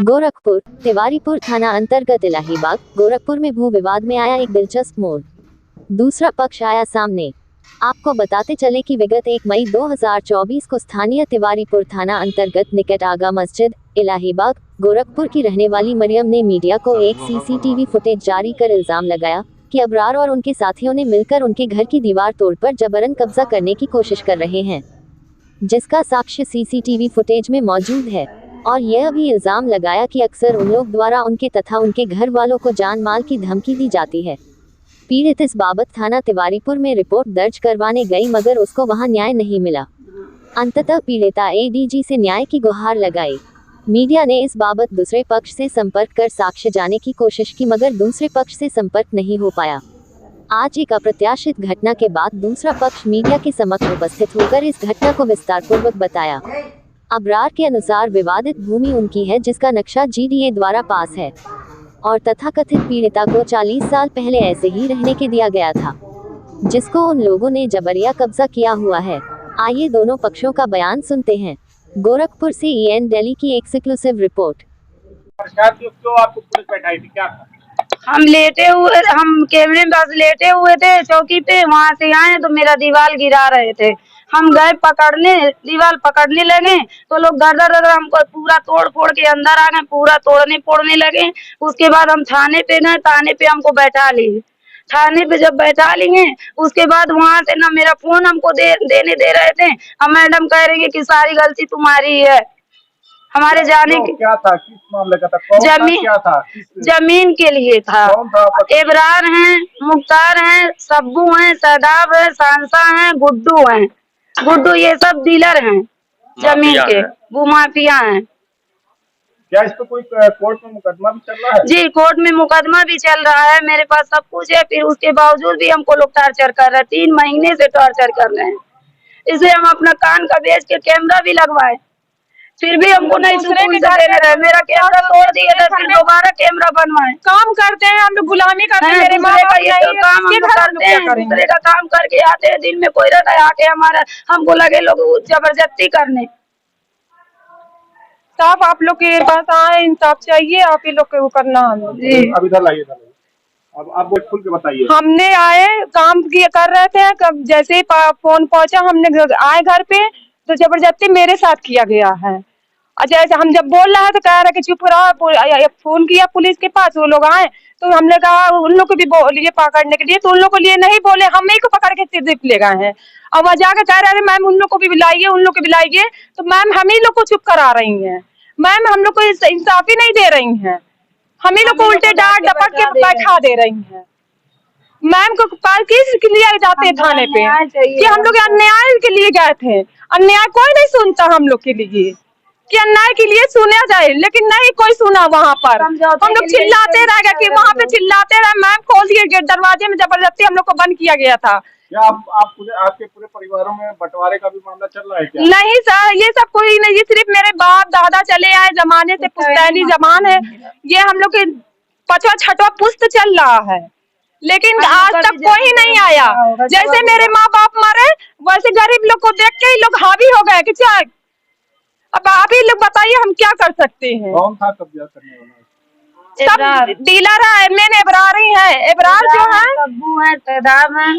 गोरखपुर तिवारीपुर थाना अंतर्गत इलाहीबाग गोरखपुर में भू विवाद में आया एक दिलचस्प मोड़। दूसरा पक्ष आया सामने। आपको बताते चले कि विगत 1 मई 2024 को स्थानीय तिवारीपुर थाना अंतर्गत निकट आगा मस्जिद इलाहीबाग गोरखपुर की रहने वाली मरियम ने मीडिया को एक सीसीटीवी फुटेज जारी कर इल्जाम लगाया कि अबरार और उनके साथियों ने मिलकर उनके घर की दीवार तोड़कर जबरन कब्जा करने की कोशिश कर रहे हैं, जिसका साक्ष्य सीसीटीवी फुटेज में मौजूद है। और यह भी इल्जाम लगाया कि अक्सर उन लोग द्वारा उनके तथा उनके घर वालों को जान माल की धमकी दी जाती है। पीड़ित इस बाबत थाना तिवारीपुर में रिपोर्ट दर्ज करवाने गई, मगर उसको वहां न्याय नहीं मिला। अंततः पीड़िता एडीजी से न्याय की गुहार लगाई। मीडिया ने इस बाबत दूसरे पक्ष से संपर्क कर साक्ष्य जाने की कोशिश की, मगर दूसरे पक्ष से संपर्क नहीं हो पाया। आज एक अप्रत्याशित घटना के बाद दूसरा पक्ष मीडिया के समक्ष उपस्थित होकर इस घटना को विस्तारपूर्वक बताया। अबरार के अनुसार विवादित भूमि उनकी है, जिसका नक्शा जीडीए द्वारा पास है, और तथाकथित पीड़िता को 40 साल पहले ऐसे ही रहने के दिया गया था, जिसको उन लोगों ने जबरिया कब्जा किया हुआ है। आइए दोनों पक्षों का बयान सुनते हैं। गोरखपुर से EN दिल्ली की एक्सक्लूसिव रिपोर्ट। क्यों आपको पुलिस बैठाई थी, क्या था? हम कैमरे में बस लेटे हुए थे चौकी पे, वहाँ से आए तो मेरा दीवार गिरा रहे थे। हम गए पकड़ने, दीवार पकड़ने लगे तो लोग दर हमको पूरा तोड़ फोड़ के अंदर आ गए, पूरा तोड़ने फोड़ने लगे। उसके बाद हम थाने पे गए, थाने पे हमको बैठा लिए। थाने पे जब बैठा लिए उसके बाद वहाँ से ना मेरा फोन हमको देने दे रहे थे। अब मैडम कह रही है कि सारी गलती तुम्हारी है। हमारे जाने की क्या था, किस मामले का था, क्या था, जमीन के लिए था। एबरार हैं, मुख्तार हैं, सब्बू हैं, सदाब है, सांसा हैं, गुड्डू हैं। गुड्डू ये सब डीलर हैं जमीन के, वो माफिया हैं। क्या इस पे कोई कोर्ट में मुकदमा भी चल रहा है? जी, कोर्ट में मुकदमा भी चल रहा है। मेरे पास सब कुछ है, फिर उसके बावजूद भी हमको लोग टॉर्चर कर रहे हैं। 3 महीने से टॉर्चर कर रहे हैं। इसलिए हम अपना कान का बेच के कैमरा भी लगवाए, फिर भी हमको नहीं सुकून से दे रहे। मेरा कैमरा तोड़ दिए थे, फिर दोबारा कैमरा बनवाए। काम करते हैं हम लोग, गुलामी करते हैं। मेरे माँ का ये तो काम हम करते हैं, दूसरे का काम करके आते हैं। दिन में कोई रहता है आके हमारा, हमको लगे लोग जबरदस्ती करने। साफ आप लोग के पास आए, इंसाफ चाहिए, आप ही लोग को करना। जी अब इधर लाइए, अब आप वो खुल के बताइए। हमने आए काम किए कर रहे थे, कब जैसे ही फोन पहुंचा हमने आए घर पे तो जबरदस्ती मेरे साथ किया गया है। अच्छा, ऐसा हम जब बोल रहे थे कह रहे कि चुप रहो। फोन किया पुलिस के पास, वो लोग आए तो हमने कहा उन लोग को भी बोलिए पकड़ने के लिए, तो उन लोग को लिए नहीं बोले, हम ही को पकड़ के सिर्फ ले गए हैं। और वह जाकर कह रहे मैम उन लोग को भी बुलाइए, उन लोग को बुलाइए, तो मैम हम ही लोग को चुप करा रही हैं। मैम हम लोग को इंसाफ ही नहीं दे रही हैं, हम ही लोग को उल्टे डांट डपट के बैठा दे रही हैं। मैम को किस लिए जाते हैं थाने पे कि हम लोग अन्याय के लिए गए थे। अन्याय कोई नहीं सुनता हम लोग के लिए, कि अन्याय के लिए सुना जाए, लेकिन नहीं कोई सुना। वहाँ पर हम लोग चिल्लाते रह गए कि वहाँ पे चिल्लाते रहे। मैम खोल दिए गेट, दरवाजे में जबरदस्ती हम लोग को बंद किया गया था। क्या आपके पूरे परिवारों में बंटवारे का भी मामला चल रहा है क्या? नहीं सर, ये सब कोई नहीं, सिर्फ मेरे बाप दादा चले आए जमाने से, पुश्तैनी जमान है ये। हम लोग के 5वां 6वां पुश्त चल रहा है, लेकिन आज तक कोई नहीं आया। जैसे मेरे माँ बाप मरे वैसे गरीब लोग को देख के ही लोग हावी हो गए कि क्या। अब आप ही लोग बताइए हम क्या कर सकते हैं। कौन था कब्जा करने वाला? सब डीलर है, मैंने एबरार ही है। एबरार जो है, सब्बू है, सदाब है,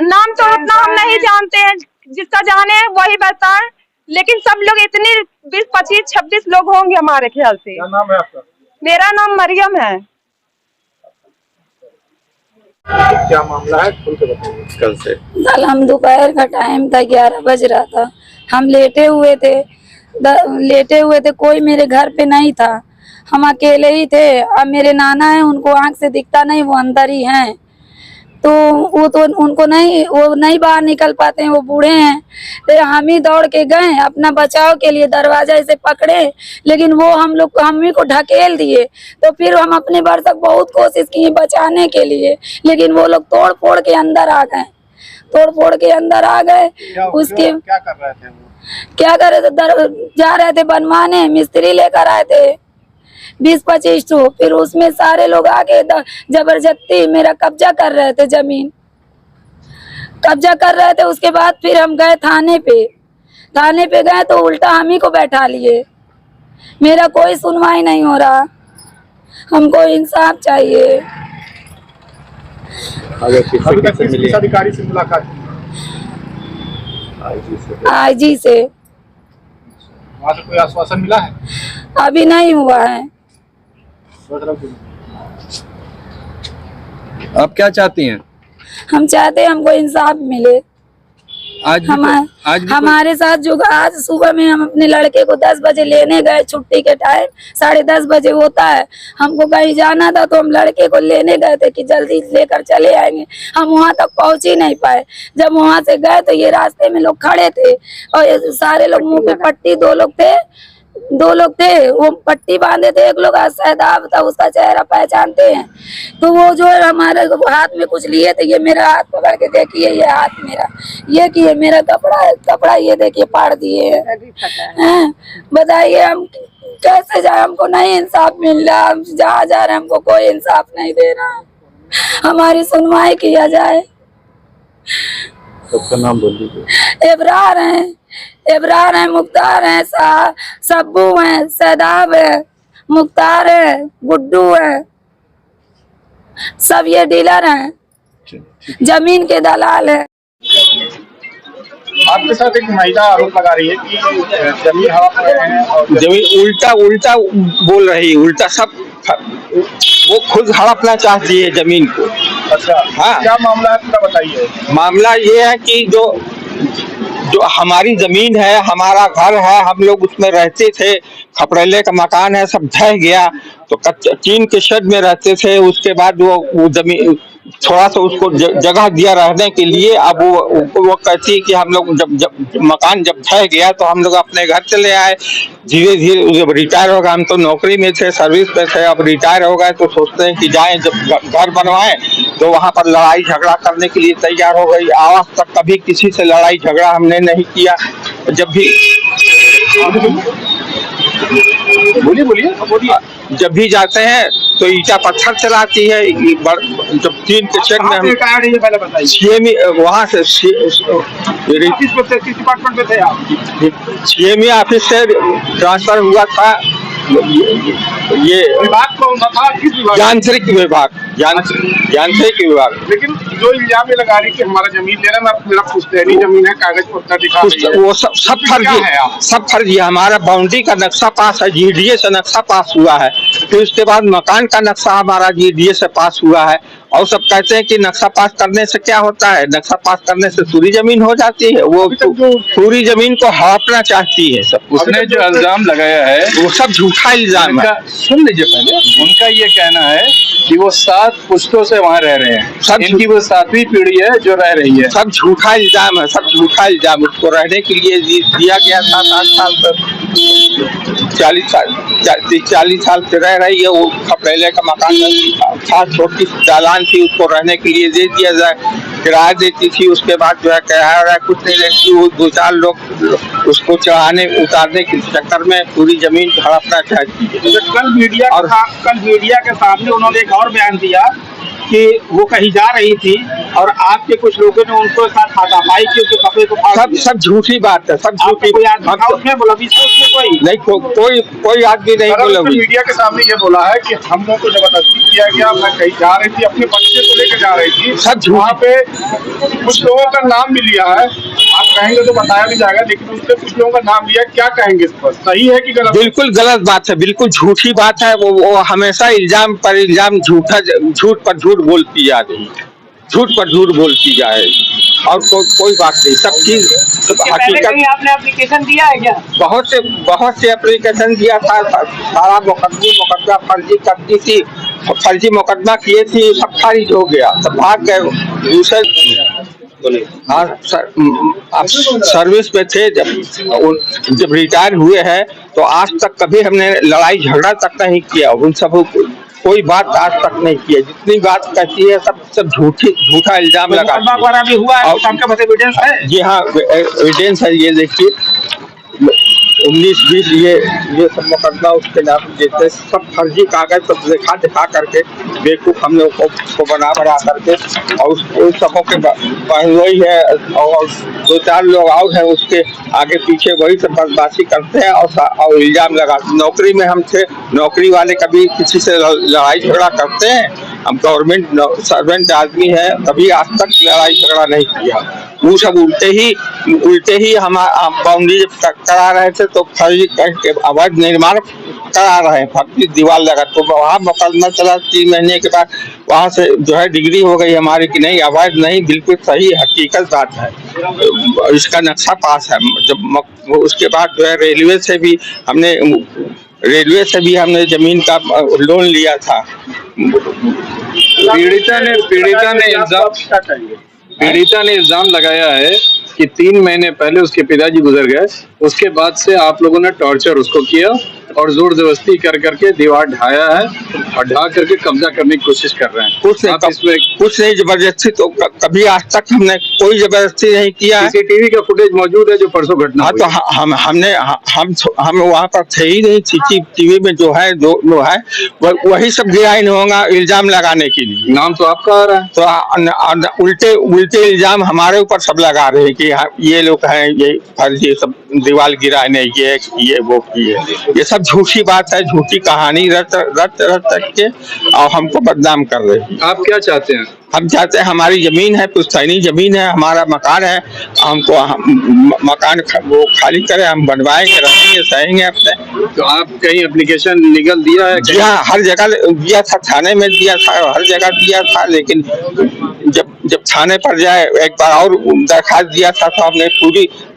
नाम तो उतना हम नहीं जानते हैं, जिसका जाने वही बताए। लेकिन सब लोग इतनी 20, 25, 26 लोग होंगे हमारे ख्याल से। क्या नाम है आपका? मेरा नाम मरियम है। क्या मामला है, खुल के बताइए। कल हम दोपहर का टाइम था, 11 बज रहा था। हम लेटे हुए थे, कोई मेरे घर पे नहीं था, हम अकेले ही थे। अब मेरे नाना है, उनको आंख से दिखता नहीं, वो अंदर ही हैं, तो उनको नहीं, वो नहीं बाहर निकल पाते हैं, वो बूढ़े हैं। तो हम ही दौड़ के गए अपना बचाव के लिए, दरवाजा ऐसे पकड़े, लेकिन वो हम ही को ढकेल दिए। तो फिर हम अपने भर तक बहुत कोशिश किए बचाने के लिए, लेकिन वो लोग तोड़ फोड़ के अंदर आ गए। उसके क्या कर रहे थे वो? क्या कर रहे थे, जा रहे थे बनवाने, मिस्त्री लेकर आए थे 20-25 तो। फिर उसमें सारे लोग आके जबरदस्ती मेरा कब्जा कर रहे थे, जमीन कब्जा कर रहे थे। उसके बाद फिर हम गए थाने पे गए तो उल्टा हम ही को बैठा लिए। मेरा कोई सुनवाई नहीं हो रहा, हमको इंसाफ चाहिए। अभी तक किस अधिकारी से मुलाकात की? आईजी से वहाँ से कोई आश्वासन मिला है? अभी नहीं हुआ है। आप क्या चाहती हैं? हम चाहते हैं हमको इंसाफ मिले। आज हमारे साथ जो आज सुबह में हम अपने लड़के को 10 बजे लेने गए, छुट्टी के टाइम 10:30 बजे होता है, हमको कहीं जाना था तो हम लड़के को लेने गए थे कि जल्दी लेकर चले आएंगे। हम वहां तक पहुंच ही नहीं पाए। जब वहां से गए तो ये रास्ते में लोग खड़े थे और ये सारे लोग मुंह पे पट्टी, दो लोग थे वो पट्टी बांधे थे। एक लोग शहदाब था, उसका चेहरा पहचानते हैं। तो वो जो है हमारे हाथ में कुछ लिए थे, ये मेरा हाथ पकड़ के देखिए, ये हाथ मेरा, ये किए मेरा कपड़ा ये देखिए फाड़ दिए हैं। बताइए हम कैसे जाए? हमको नहीं इंसाफ मिल रहा, हम जहाँ जा रहे हैं हमको कोई इंसाफ नहीं दे रहा। हमारी सुनवाई किया जाए। सबका नाम बोल दीजिए। एबरार है, मुख्तार है, सब्बू है, सदाब है, मुख्तार है, गुड्डू है, सब ये डीलर हैं, जमीन के दलाल है। आपके साथ एक महिला आरोप लगा रही है कि जमीन हड़प रहे हैं और जमीन उल्टा बोल रही है, उल्टा सब वो खुद हड़पना चाहती है जमीन को। अच्छा, हाँ। क्या मामला है पूरा बताइए। मामला ये है कि जो हमारी जमीन है, हमारा घर है, हम लोग उसमें रहते थे, खपरेले का मकान है, सब ढह गया। तो टीन के शेड में रहते थे। उसके बाद वो जमीन थोड़ा सा उसको जगह दिया रहने के लिए। अब वो कहती है कि हम लोग जब मकान जब ढह गया तो हम लोग अपने घर चले आए। धीरे धीरे जब रिटायर हो गए, हम तो नौकरी में थे, सर्विस पे थे, अब रिटायर हो गए तो सोचते हैं कि जाएं, जब घर बनवाएं तो वहां पर लड़ाई झगड़ा करने के लिए तैयार हो गई। आज तक कभी किसी से लड़ाई झगड़ा हमने नहीं किया। जब भी बोलिए जब भी जाते हैं तो ईटा पत्थर चलाती है। जब टीन के शेड में हम वहाँ से डिपार्टमेंट में थे आप? CME ऑफिस से ट्रांसफर हुआ था। ये विभाग कौन सा था? किस विभाग? यांत्रिक विभाग। लेकिन जो इल्जाम ये लगा रही कि हमारा जमीन ले रहा है, मेरा पुश्तैनी जमीन है, कागज पत्तर दिखा रही है, वो सब फर्जी है। सब फर्जी है। हमारा बाउंड्री का नक्शा पास है, GDA से नक्शा पास हुआ है। फिर उसके बाद मकान का नक्शा हमारा GDA से पास हुआ है। और सब कहते हैं कि नक्शा पास करने से क्या होता है, नक्शा पास करने से पूरी जमीन हो जाती है। वो पूरी जमीन को हड़पना चाहती है। सब उसने जो इल्जाम लगाया है वो सब झूठा इल्जाम है। सुन लीजिए पहले, उनका ये कहना है कि वो 7 पुश्तों से वहाँ रह रहे हैं, सब इनकी वो 7वीं पीढ़ी है जो रह रही है। सब झूठा इल्जाम है, सब झूठा इल्जाम। उसको रहने के लिए दिया गया 7-8 साल तक, 40 साल से रह रही है। वो खपरेले का मकान था, छोटी दालान थी, उसको रहने के लिए दे दिया जाए, किराया देती थी। उसके बाद जो है किराया कुछ नहीं लेती। वो 2-4 लोग उसको चढ़ाने उतारने के चक्कर में पूरी जमीन हड़पना चाहती है। कल मीडिया के सामने उन्होंने एक और बयान दिया कि वो कहीं जा रही थी और आपके कुछ लोगों ने उनको साथ हाथापाई की, उसके कपड़े को फाड़ दिया। सब झूठी बात है, सब झूठी। कोई आदमी नहीं बोला। मीडिया के सामने ये बोला है कि हम लोग को जबरदस्ती किया गया, मैं कहीं जा रही थी, अपने बच्चे को लेकर जा रही थी, सब वहाँ पे कुछ लोगों का नाम भी लिया है। आप कहेंगे तो बताया भी जाएगा, लेकिन उनसे कुछ लोगों का नाम लिया। क्या कहेंगे इस पर, सही है कि गलत? बिल्कुल गलत बात है, बिल्कुल झूठी बात है। वो हमेशा इल्जाम पर इल्जाम, झूठ पर झूठ बोलती जा रही है, झूठ पर झूठ बोलती जा रही है। और कोई बात नहीं, सब चीज हकीकत। आपने एप्लीकेशन दिया है क्या? बहुत से एप्लीकेशन दिया था। सारा मुकदमा फर्जी करती थी, फर्जी मुकदमा किए थी, सब खारिज हो गया, सब भाग गए दूसरे। हाँ सर, आप सर्विस में थे, जब रिटायर हुए हैं तो आज तक कभी हमने लड़ाई झगड़ा तक नहीं किया। उन सब कोई बात आज तक नहीं किया। जितनी बात कहती है सब झूठा इल्जाम लगा भी हुआ है। आपके पास एविडेंस है? जी हाँ, एविडेंस है। ये देखिए, 19-20 ये सब मुकदमा उसके नाम देते, सब फर्जी कागज सब दिखा करके बेवकूफ हम लोग को बना करके, और उन सबों के वही है, और 2-4 लोग और हैं उसके आगे पीछे वही सब बदमाशी करते हैं और इल्जाम लगाते। नौकरी में हम थे, नौकरी वाले कभी किसी से लड़ाई झगड़ा करते हैं? हम गवर्नमेंट सर्वेंट आदमी है, कभी आज तक लड़ाई झगड़ा नहीं किया। वो सब उल्टे ही हम बाउंड्री करा रहे थे तो फर्जी अवैध निर्माण करा रहे हैं, फर्जी दीवार लगा, तो वहाँ मुकदमा चला 3 महीने के बाद वहाँ से जो है डिग्री हो गई हमारी कि नहीं अवैध नहीं, बिल्कुल सही हकीकत बात है, इसका नक्शा पास है। जब उसके बाद जो है रेलवे से भी हमने जमीन का लोन लिया था। पीड़िता ने इल्जाम लगाया है कि 3 महीने पहले उसके पिताजी गुजर गए, उसके बाद से आप लोगों ने टॉर्चर उसको किया और जोर जबरदस्ती करके दीवार ढाया है और ढा करके कब्जा करने की कोशिश कर रहे हैं। कुछ नहीं जबरदस्ती तो कभी आज तक हमने कोई जबरदस्ती नहीं किया। सीसीटीवी का फुटेज मौजूद है जो परसों घटना। हाँ, तो हम वहाँ पर थे ही नहीं। सीसीटीवी में जो है वही सब गिराइन होगा इल्जाम लगाने के लिए। नाम तो आपका आ रहा है, तो उल्टे इल्जाम हमारे ऊपर सब लगा रहे हैं कि ये लोग हैं, ये फर्जी सब दीवार गिराने, ये वो किए। ये सब झूठी बात है, झूठी कहानी रट के और हमको बदनाम कर रहे हैं। आप क्या चाहते हैं? हम चाहते हैं हमारी जमीन है, पुश्तैनी जमीन है, हमारा मकान है, हमको मकान वो खाली करें, हम बनवाएंगे, रहेंगे, सहेंगे अपने। तो आप कहीं एप्लीकेशन लीगल दिया है? जी हाँ, हर जगह दिया था, थाने में दिया था, हर जगह दिया था, लेकिन जब थाने पर जाए एक बार और दरखास्त दिया था तो हमने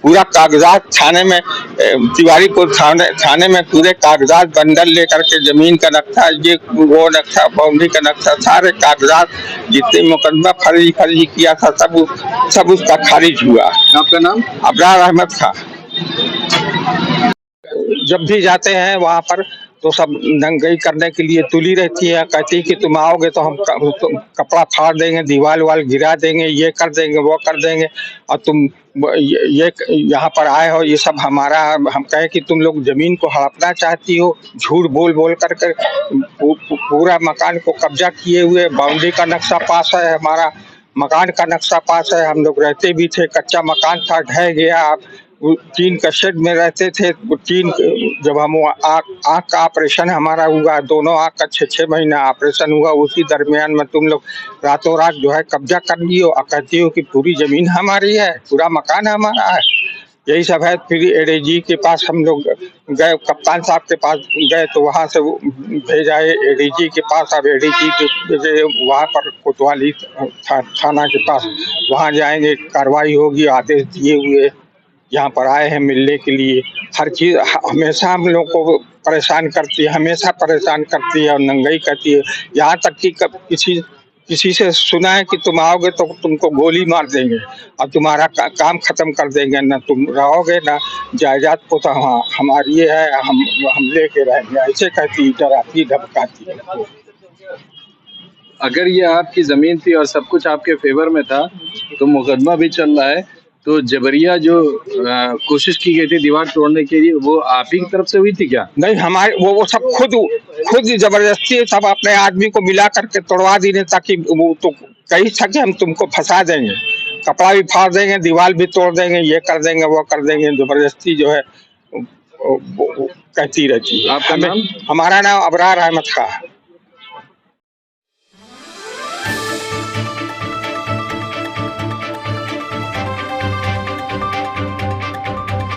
पूरा कागजात थाने में तिवारीपुर थाने में पूरे कागजात बंडल लेकर के जमीन का नक्शा, ये वो नक्शा, बाउंड्री का नक्शा, सारे कागजात जितने मुकदमा फर्जी किया था सब उसका खारिज हुआ। आपका नाम? अबरार अहमद खां। जब भी जाते हैं वहाँ पर तो सब दंगई करने के लिए तुली रहती है, कहती है कि तुम आओगे तो हम कपड़ा फाड़ देंगे, दीवार वाल गिरा देंगे, ये कर देंगे, वो कर देंगे, और तुम ये यहाँ पर आए हो, ये सब हमारा। हम कहे कि तुम लोग जमीन को हड़पना चाहती हो, झूठ बोल कर पूरा मकान को कब्जा किए हुए। बाउंड्री का नक्शा पास है, हमारा मकान का नक्शा पास है, हम लोग रहते भी थे, कच्चा मकान था, ढह गया। टीन का शेड में रहते थे। टीन जब हम आँख का ऑपरेशन हमारा हुआ, दोनों आँख का 6-6 महीना ऑपरेशन हुआ, उसी दरमियान में तुम लोग रातों रात जो है कब्जा कर लियो और कहती हो कि पूरी जमीन हमारी है, पूरा मकान हमारा है। यही सब है। फिर एडीजी के पास हम लोग गए, कप्तान साहब के पास गए तो वहाँ से भेजा एडीजी के पास। अब एडीजी वहाँ पर कोतवाली थाना के पास, वहाँ जाएंगे, कार्रवाई होगी, आदेश दिए हुए यहाँ पर आए हैं मिलने के लिए। हर चीज़ हमेशा हम लोग को परेशान करती है, हमेशा परेशान करती है और नंगाई करती है। यहाँ तक कि किसी से सुना है कि तुम आओगे तो तुमको गोली मार देंगे और तुम्हारा काम खत्म कर देंगे, ना तुम रहोगे ना जायदाद को तो हमारी है, हम लेके रहेंगे, ऐसे कहती, डराती, धमकाती है। अगर ये आपकी जमीन थी और सब कुछ आपके फेवर में था तो मुकदमा भी चल रहा है, तो जबरिया जो कोशिश की गई थी दीवार तोड़ने के लिए, वो आप ही की तरफ से हुई थी क्या? नहीं, हमारे वो सब खुद जबरदस्ती सब अपने आदमी को मिला करके तोड़वा दी, ताकि वो तो कही था कि हम तुमको फंसा देंगे, कपड़ा भी फाड़ देंगे, दीवार भी तोड़ देंगे, ये कर देंगे, वो कर देंगे। जबरदस्ती जो है वो कहती रहती है। आपका नाम? हमारा नाम अबरार अहमद खां है।